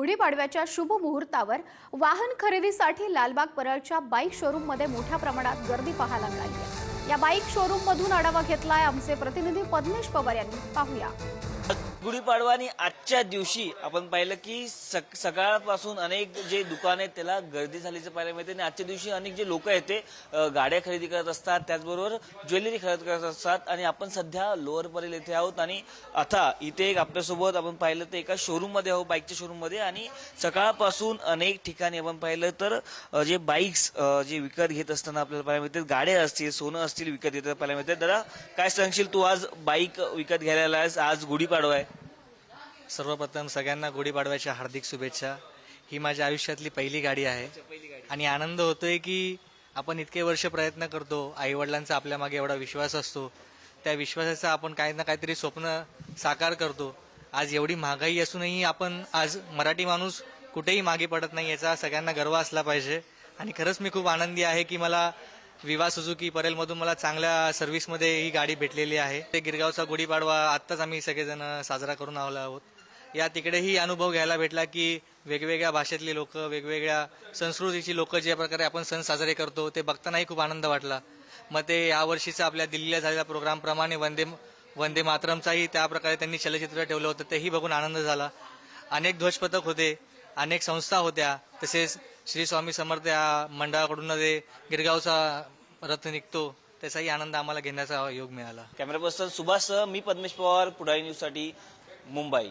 गुढीपाडव्याच्या शुभ मुहूर्तावर वाहन खरेदीसाठी लालबाग परळच्या बाईक शोरूम मध्ये मोठ्या प्रमाणात गर्दी पाहायला मिळाली आहे। या बाईक शोरूम मधून आढावा घेतलाय आमचे प्रतिनिधी पद्मेश पवार यांनी। पाहूया। गुढीपाडवा आणि आजच्या दिवशी आपण पाहिलं की सकाळपासून अनेक जे दुकान आहेत त्याला गर्दी झाल्याचं पाहायला मिळते आणि आजच्या दिवशी अनेक जे लोक आहेत ते गाड्या खरेदी करत असतात, त्याचबरोबर ज्वेलरी खरेदी करत असतात। आणि आपण सध्या लोअर परेल येथे आहोत आणि आता इथे एक आपल्यासोबत आपण पाहिलं तर एका शोरूम मध्ये आहोत, बाईकच्या शोरूम मध्ये। आणि सकाळपासून अनेक ठिकाणी आपण पाहिलं तर जे बाईक्स जे विकत घेत असताना आपल्याला पाहायला मिळते, गाड्या असतील, सोनं असतील विकत घेत पाहायला मिळते। दादा काय सांगशील, तू आज बाईक विकत घ्यायला आहेस, आज गुढीपाडवा आहे। सर्वप्रथम सगळ्यांना गुढीपाडव्याच्या हार्दिक शुभेच्छा। ही माझ्या आयुष्यातली पहिली गाडी आहे आणि आनंद होतोय की आपण इतके वर्ष प्रयत्न करतो, आई वडिलांचा आपल्या मागे एवढा विश्वास असतो, त्या विश्वासाचा आपण काही ना काहीतरी स्वप्न साकार करतो। आज एवढी महागाई असूनही आपण आज मराठी माणूस कुठेही मागे पडत नाही, याचा सगळ्यांना गर्व असला पाहिजे। आणि खरंच मी खूप आनंदी आहे की मला विवा सुझुकी परेलमधून मला चांगल्या सर्व्हिसमध्ये ही गाडी भेटलेली आहे। ते गिरगावचा गुढीपाडवा आत्ताच आम्ही सगळेजण साजरा करून आलो आहोत। या तिकडेही अनुभव घ्यायला भेटला की वेगवेगळ्या भाषेतली लोक, वेगवेगळ्या संस्कृतीची लोक ज्या प्रकारे आपण सण साजरे करतो ते बघतानाही खूप आनंद वाटला। मग ते यावर्षीचा आपल्या दिल्लीला झालेल्या प्रोग्रामप्रमाणे वंदे मातरमचाही त्या प्रकारे त्यांनी चलचित्र ठेवलं होतं, तेही बघून आनंद झाला। अनेक ध्वजपथक होते, अनेक संस्था होत्या, तसेच श्री स्वामी समर्थ या मंडळाकडून ते गिरगावचा रथ निघतो त्याचाही आनंद आम्हाला घेण्याचा योग मिळाला। कॅमेरा पर्सन सुभाष, मी पद्मेश पवार, पुढारी न्यूज साठी, मुंबई।